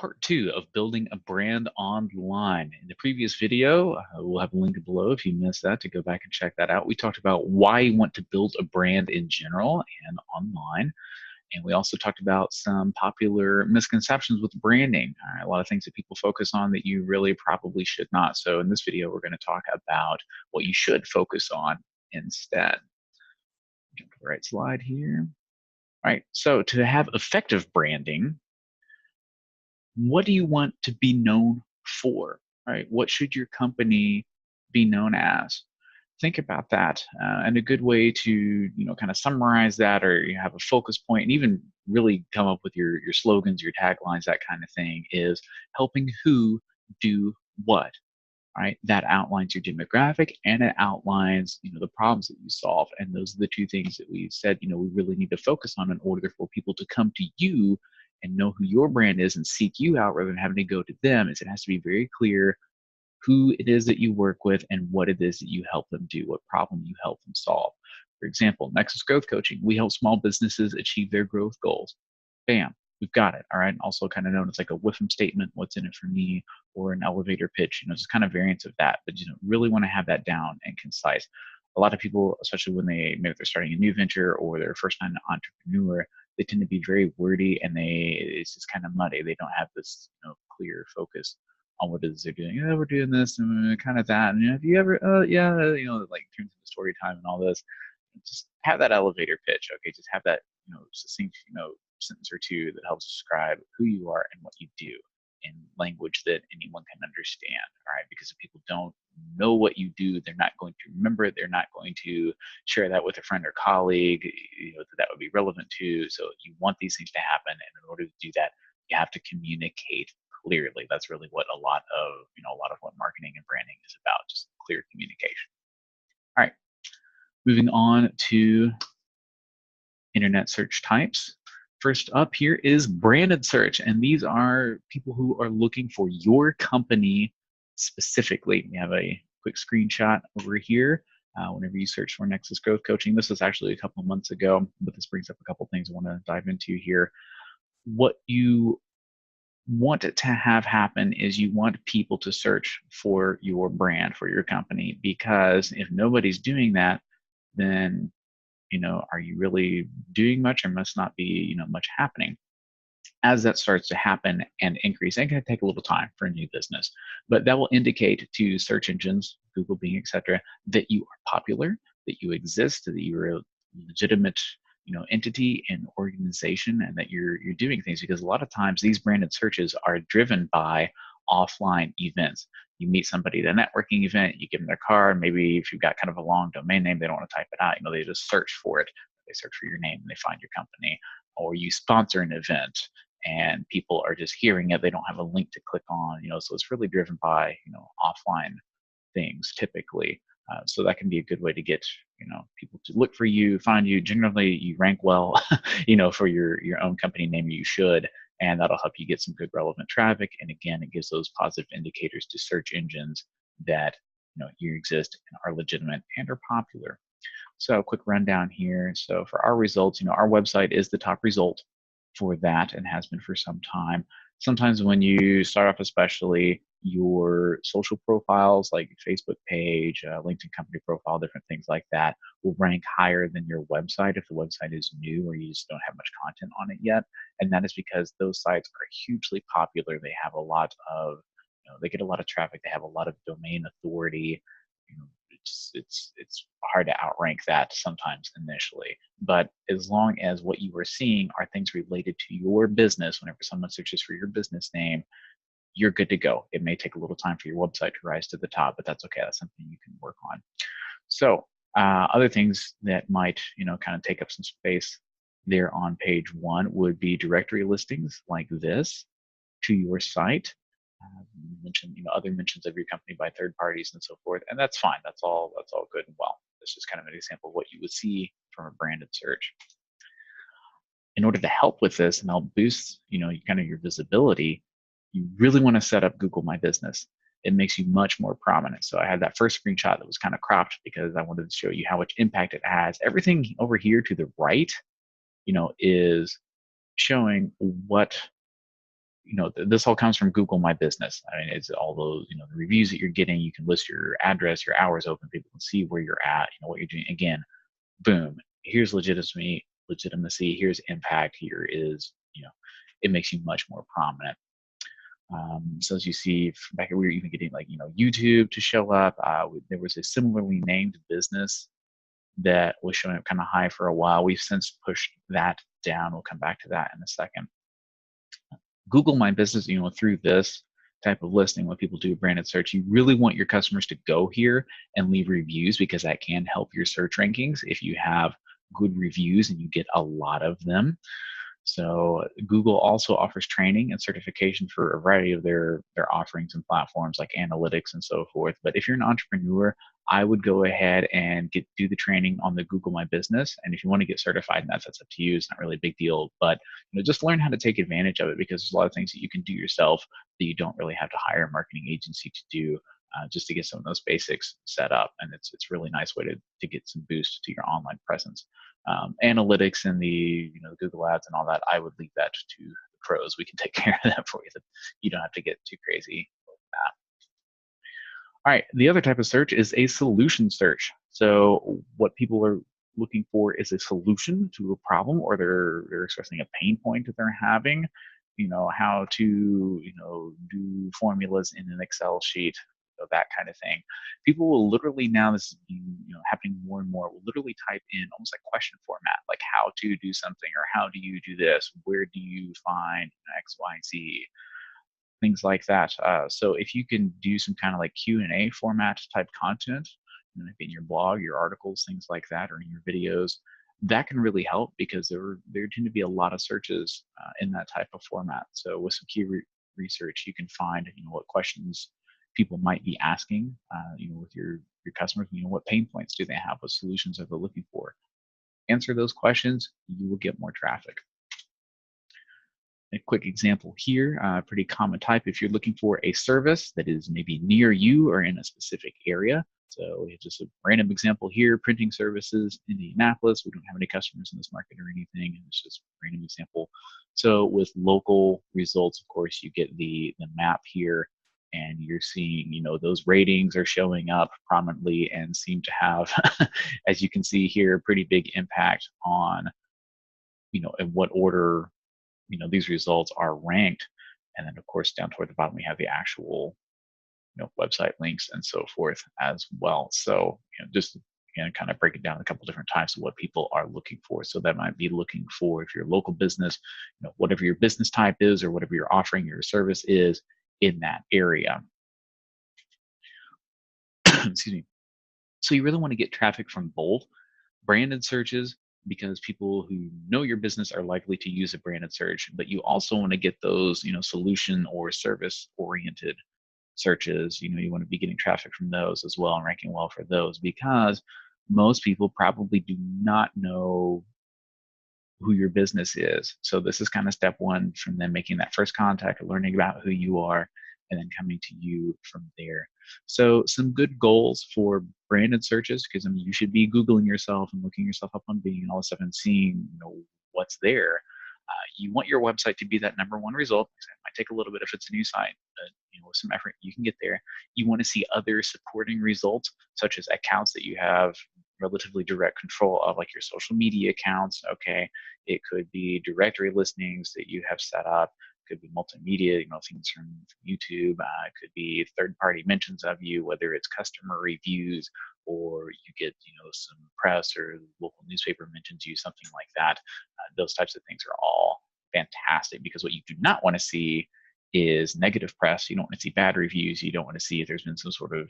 part two of building a brand online. In the previous video, we'll have a link below if you missed that to go back and check that out. We talked about why you want to build a brand in general and online. And we also talked about some popular misconceptions with branding, a lot of things that people focus on that you really probably should not. So in this video, we're going to talk about what you should focus on instead. Jump to the right slide here. All right, so to have effective branding, what do you want to be known for, right? What should your company be known as? Think about that. And a good way to, kind of summarize that, or you have a focus point and even really come up with your slogans, your taglines, that kind of thing, is helping who do what, right? That outlines your demographic and it outlines, the problems that you solve. And those are the two things that we said, we really need to focus on in order for people to come to you and know who your brand is and seek you out rather than having to go to them. Is it has to be very clear who it is that you work with and what it is that you help them do, what problem you help them solve. For example, Nexus Growth Coaching, we help small businesses achieve their growth goals. Bam, we've got it. All right. Also kind of known as like a WIFM statement, what's in it for me, or an elevator pitch, just kind of variants of that, but really want to have that down and concise. A lot of people, especially when maybe they're starting a new venture or they're a first time entrepreneur, they tend to be very wordy and it's just kind of muddy. They don't have this clear focus on what it is they're doing. Yeah, we're doing this and kind of that. And have you ever, like turns into story time and all this. Just have that elevator pitch, okay? Just have that, succinct, sentence or two that helps describe who you are and what you do in language that anyone can understand, all right? Because if people don't know what you do, they're not going to remember it. They're not going to share that with a friend or colleague, that would be relevant to. So you want these things to happen, and in order to do that, you have to communicate clearly. That's really what a lot of what marketing and branding is about, just clear communication. All right, moving on to internet search types. First up here is branded search, and these are people who are looking for your company specifically. We have a quick screenshot over here. Whenever you search for Nexus Growth Coaching, this was actually a couple of months ago, but this brings up a couple things I want to dive into here. What you want it to have happen is you want people to search for your brand, for your company, because if nobody's doing that, then are you really doing much? Or must not be much happening. As that starts to happen and increase, and it can take a little time for a new business, but that will indicate to search engines, Google, Bing, etc., that you are popular, that you exist, that you're a legitimate entity and organization, and that you're doing things. Because a lot of times these branded searches are driven by offline events. You meet somebody at a networking event, you give them their card. Maybe if you've got kind of a long domain name, they don't want to type it out. They just search for it. They search for your name and they find your company. Or you sponsor an event and people are just hearing it. They don't have a link to click on. So it's really driven by offline things typically. So that can be a good way to get people to look for you, find you. Generally, you rank well, for your own company name. You should, and that'll help you get some good relevant traffic. And again, it gives those positive indicators to search engines that you exist and are legitimate and are popular. So a quick rundown here. So for our results, our website is the top result for that and has been for some time. Sometimes when you start off, especially, your social profiles like Facebook page, LinkedIn company profile, different things like that will rank higher than your website if the website is new or you just don't have much content on it yet. And that is because those sites are hugely popular. They have a lot of, they get a lot of traffic. They have a lot of domain authority. It's hard to outrank that sometimes initially, but as long as what you are seeing are things related to your business, whenever someone searches for your business name, you're good to go. It may take a little time for your website to rise to the top, but that's okay. That's something you can work on. So other things that might kind of take up some space there on page 1 would be directory listings like this to your site. Mention other mentions of your company by third parties and so forth, and that's fine. That's all good and well. This is kind of an example of what you would see from a branded search. In order to help with this and help boost kind of your visibility, you really want to set up Google My Business. It makes you much more prominent. So I had that first screenshot that was kind of cropped because I wanted to show you how much impact it has. Everything over here to the right is showing what this all comes from Google My Business. I mean, it's all those, the reviews that you're getting. You can list your address, your hours open. People can see where you're at, what you're doing. Again, boom. Here's legitimacy. Here's impact. Here is, it makes you much more prominent. So as you see back here, we were even getting like, YouTube to show up. There was a similarly named business that was showing up kind of high for a while. We've since pushed that down. We'll come back to that in a second. Google My Business, through this type of listing, when people do a branded search, you really want your customers to go here and leave reviews, because that can help your search rankings if you have good reviews and you get a lot of them. So Google also offers training and certification for a variety of their offerings and platforms like analytics and so forth. But if you're an entrepreneur, I would go ahead and do the training on the Google My Business. And if you want to get certified in that, that's up to you. It's not really a big deal, but just learn how to take advantage of it, because there's a lot of things that you can do yourself that you don't really have to hire a marketing agency to do. Just to get some of those basics set up, and it's a really nice way to get some boost to your online presence. Analytics and the Google Ads and all that, I would leave that to the pros. We can take care of that for you. You don't have to get too crazy with that. All right, the other type of search is a solution search. So what people are looking for is a solution to a problem, or they're expressing a pain point that they're having. How to do formulas in an Excel sheet, that kind of thing. People will literally, now this is happening more and more, will literally type in almost like question format, like how to do something, or how do you do this, where do you find X, Y, Z, things like that. So if you can do some kind of like Q&A format type content, in your blog, your articles, things like that, or in your videos, that can really help, because there tend to be a lot of searches in that type of format. So with some key research, you can find what questions people might be asking, with your customers. What pain points do they have? What solutions are they looking for? Answer those questions, you will get more traffic. A quick example here, pretty common type if you're looking for a service that is maybe near you or in a specific area. So just a random example here, printing services, Indianapolis. We don't have any customers in this market or anything, and it's just a random example. So with local results, of course, you get the map here, and you're seeing, those ratings are showing up prominently and seem to have, as you can see here, pretty big impact on, in what order these results are ranked. And then of course down toward the bottom we have the actual website links and so forth as well. So just kind of break it down a couple different types of what people are looking for. So that might be looking for, if you're a local business, whatever your business type is or whatever you're offering your service is in that area. Excuse me. So you really want to get traffic from both branded searches, because people who know your business are likely to use a branded search, but you also want to get those, solution or service oriented searches. You want to be getting traffic from those as well and ranking well for those, because most people probably do not know who your business is. So this is kind of step one from them making that first contact, learning about who you are, and then coming to you from there. So some good goals for branded searches, because you should be Googling yourself and looking yourself up on Bing and all this stuff and seeing what's there. You want your website to be that #1 result. It might take a little bit if it's a new site, but with some effort you can get there. You want to see other supporting results, such as accounts that you have relatively direct control of, like your social media accounts. Okay, it could be directory listings that you have set up. It could be multimedia, things from YouTube. It could be third-party mentions of you, whether it's customer reviews or you get some press or local newspaper mentions you, something like that. Those types of things are all fantastic, because what you do not want to see is negative press. You don't want to see bad reviews. You don't want to see if there's been some sort of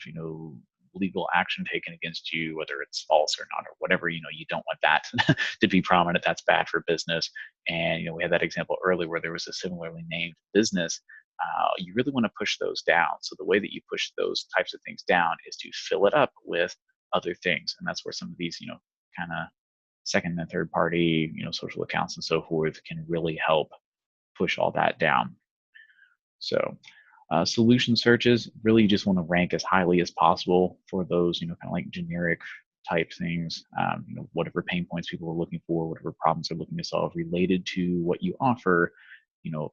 legal action taken against you, whether it's false or not or whatever. You don't want that to be prominent. That's bad for business. And we had that example earlier where there was a similarly named business. You really want to push those down. So the way that you push those types of things down is to fill it up with other things, and that's where some of these kind of second and third party social accounts and so forth can really help push all that down. So solution searches, really you just want to rank as highly as possible for those kind of like generic type things, whatever pain points people are looking for, whatever problems they're looking to solve related to what you offer.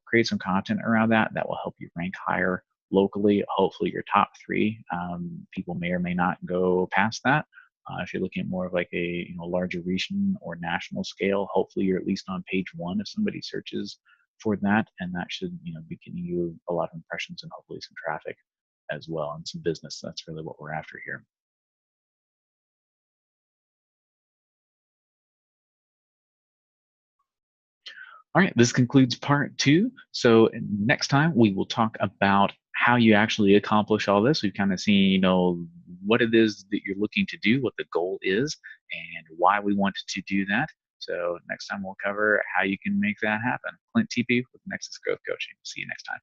create some content around that that will help you rank higher locally. Hopefully your top three. People may or may not go past that. If you're looking at more of like a larger region or national scale, hopefully you're at least on page one if somebody searches for that, and that should be getting you a lot of impressions and hopefully some traffic as well and some business. That's really what we're after here. All right, this concludes part two. So next time we will talk about how you actually accomplish all this. We've kind of seen, what it is that you're looking to do, what the goal is, and why we want to do that. So next time we'll cover how you can make that happen. Clint TP with Nexus Growth Coaching. See you next time.